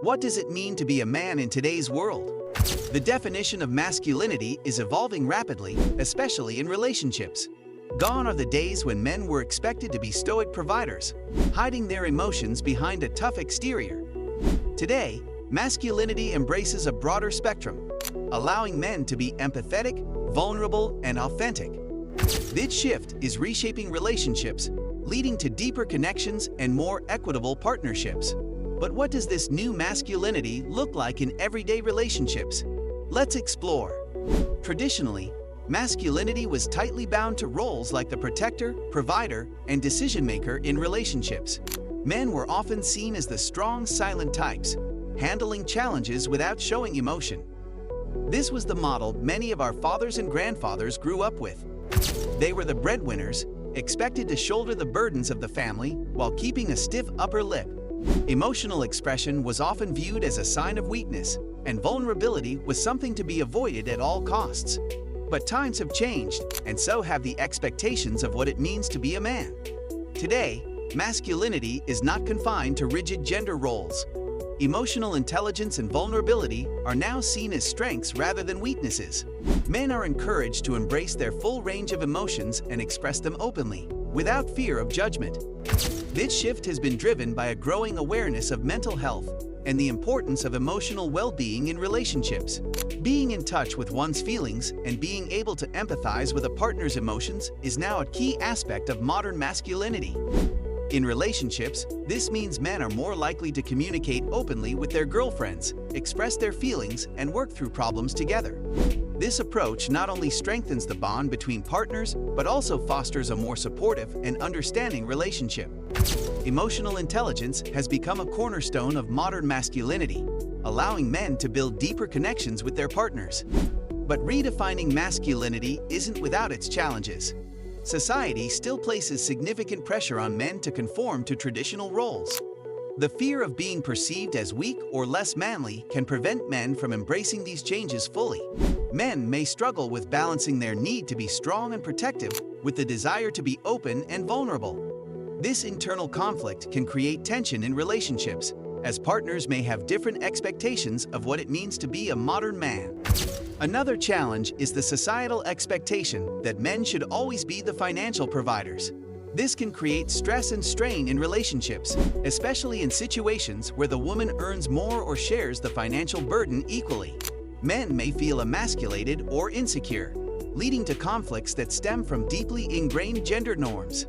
What does it mean to be a man in today's world? The definition of masculinity is evolving rapidly, especially in relationships. Gone are the days when men were expected to be stoic providers, hiding their emotions behind a tough exterior. Today, masculinity embraces a broader spectrum, allowing men to be empathetic, vulnerable, and authentic. This shift is reshaping relationships, leading to deeper connections and more equitable partnerships. But what does this new masculinity look like in everyday relationships? Let's explore. Traditionally, masculinity was tightly bound to roles like the protector, provider, and decision-maker in relationships. Men were often seen as the strong, silent types, handling challenges without showing emotion. This was the model many of our fathers and grandfathers grew up with. They were the breadwinners, expected to shoulder the burdens of the family while keeping a stiff upper lip. Emotional expression was often viewed as a sign of weakness, and vulnerability was something to be avoided at all costs. But times have changed, and so have the expectations of what it means to be a man. Today, masculinity is not confined to rigid gender roles. Emotional intelligence and vulnerability are now seen as strengths rather than weaknesses. Men are encouraged to embrace their full range of emotions and express them openly, without fear of judgment. This shift has been driven by a growing awareness of mental health and the importance of emotional well-being in relationships. Being in touch with one's feelings and being able to empathize with a partner's emotions is now a key aspect of modern masculinity. In relationships, this means men are more likely to communicate openly with their girlfriends, express their feelings, and work through problems together. This approach not only strengthens the bond between partners, but also fosters a more supportive and understanding relationship. Emotional intelligence has become a cornerstone of modern masculinity, allowing men to build deeper connections with their partners. But redefining masculinity isn't without its challenges. Society still places significant pressure on men to conform to traditional roles. The fear of being perceived as weak or less manly can prevent men from embracing these changes fully. Men may struggle with balancing their need to be strong and protective with the desire to be open and vulnerable. This internal conflict can create tension in relationships, as partners may have different expectations of what it means to be a modern man. Another challenge is the societal expectation that men should always be the financial providers. This can create stress and strain in relationships, especially in situations where the woman earns more or shares the financial burden equally. Men may feel emasculated or insecure, leading to conflicts that stem from deeply ingrained gender norms.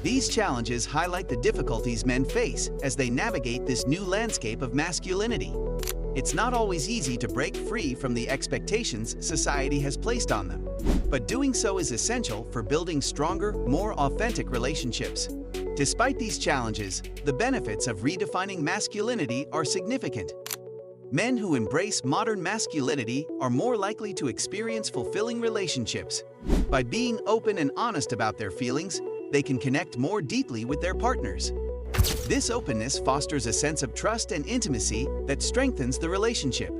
These challenges highlight the difficulties men face as they navigate this new landscape of masculinity. It's not always easy to break free from the expectations society has placed on them, but doing so is essential for building stronger, more authentic relationships. Despite these challenges, the benefits of redefining masculinity are significant. Men who embrace modern masculinity are more likely to experience fulfilling relationships. By being open and honest about their feelings, they can connect more deeply with their partners. This openness fosters a sense of trust and intimacy that strengthens the relationship.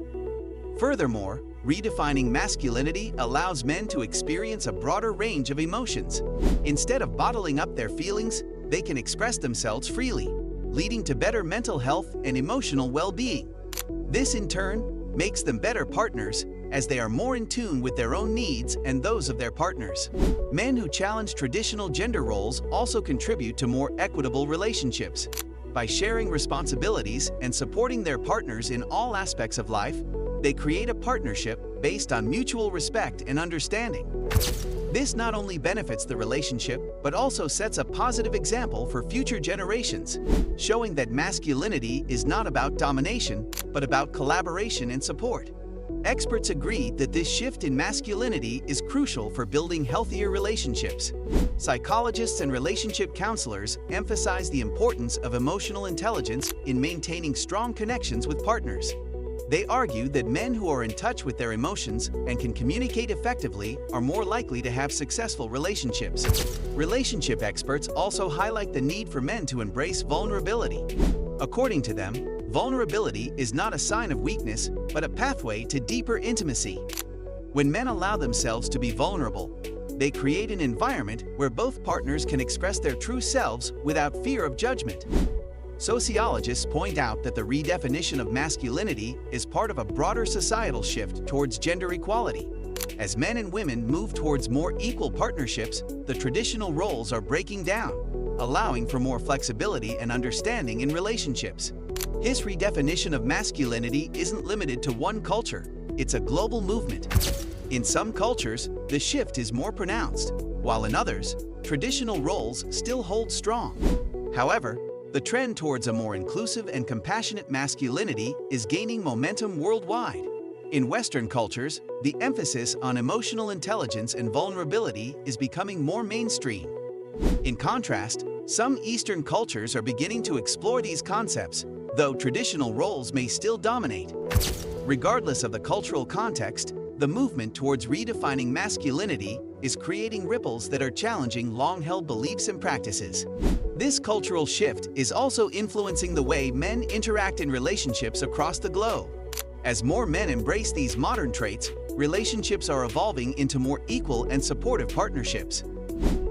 Furthermore, redefining masculinity allows men to experience a broader range of emotions. Instead of bottling up their feelings, they can express themselves freely, leading to better mental health and emotional well-being. This, in turn, makes them better partners, as they are more in tune with their own needs and those of their partners. Men who challenge traditional gender roles also contribute to more equitable relationships. By sharing responsibilities and supporting their partners in all aspects of life, they create a partnership based on mutual respect and understanding. This not only benefits the relationship, but also sets a positive example for future generations, showing that masculinity is not about domination, but about collaboration and support. Experts agree that this shift in masculinity is crucial for building healthier relationships. Psychologists and relationship counselors emphasize the importance of emotional intelligence in maintaining strong connections with partners. They argue that men who are in touch with their emotions and can communicate effectively are more likely to have successful relationships. Relationship experts also highlight the need for men to embrace vulnerability. According to them, vulnerability is not a sign of weakness, but a pathway to deeper intimacy. When men allow themselves to be vulnerable, they create an environment where both partners can express their true selves without fear of judgment. Sociologists point out that the redefinition of masculinity is part of a broader societal shift towards gender equality. As men and women move towards more equal partnerships, the traditional roles are breaking down, allowing for more flexibility and understanding in relationships. His redefinition of masculinity isn't limited to one culture, it's a global movement. In some cultures, the shift is more pronounced, while in others, traditional roles still hold strong. However, the trend towards a more inclusive and compassionate masculinity is gaining momentum worldwide. In Western cultures, the emphasis on emotional intelligence and vulnerability is becoming more mainstream. In contrast, some Eastern cultures are beginning to explore these concepts, though traditional roles may still dominate. Regardless of the cultural context, the movement towards redefining masculinity is creating ripples that are challenging long-held beliefs and practices. This cultural shift is also influencing the way men interact in relationships across the globe. As more men embrace these modern traits, relationships are evolving into more equal and supportive partnerships.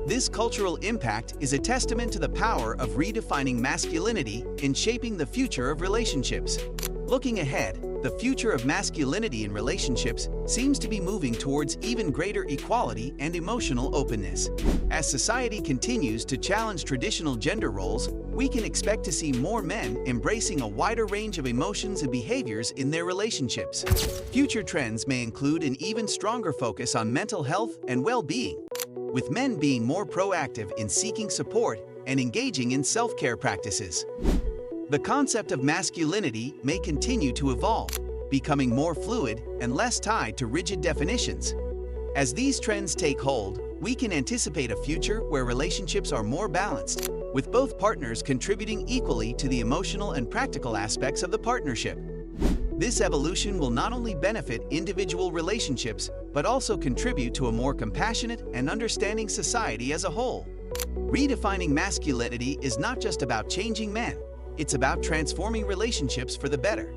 This cultural impact is a testament to the power of redefining masculinity in shaping the future of relationships. Looking ahead, the future of masculinity in relationships seems to be moving towards even greater equality and emotional openness. As society continues to challenge traditional gender roles, we can expect to see more men embracing a wider range of emotions and behaviors in their relationships. Future trends may include an even stronger focus on mental health and well-being, with men being more proactive in seeking support and engaging in self-care practices. The concept of masculinity may continue to evolve, becoming more fluid and less tied to rigid definitions. As these trends take hold, we can anticipate a future where relationships are more balanced, with both partners contributing equally to the emotional and practical aspects of the partnership. This evolution will not only benefit individual relationships, but also contribute to a more compassionate and understanding society as a whole. Redefining masculinity is not just about changing men. It's about transforming relationships for the better.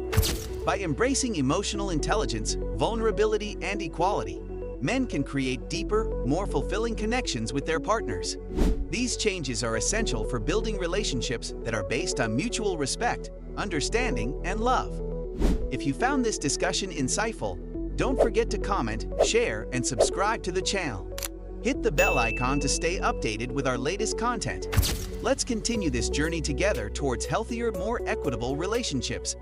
By embracing emotional intelligence, vulnerability, and equality, men can create deeper, more fulfilling connections with their partners. These changes are essential for building relationships that are based on mutual respect, understanding, and love. If you found this discussion insightful, don't forget to comment, share, and subscribe to the channel. Hit the bell icon to stay updated with our latest content. Let's continue this journey together towards healthier, more equitable relationships.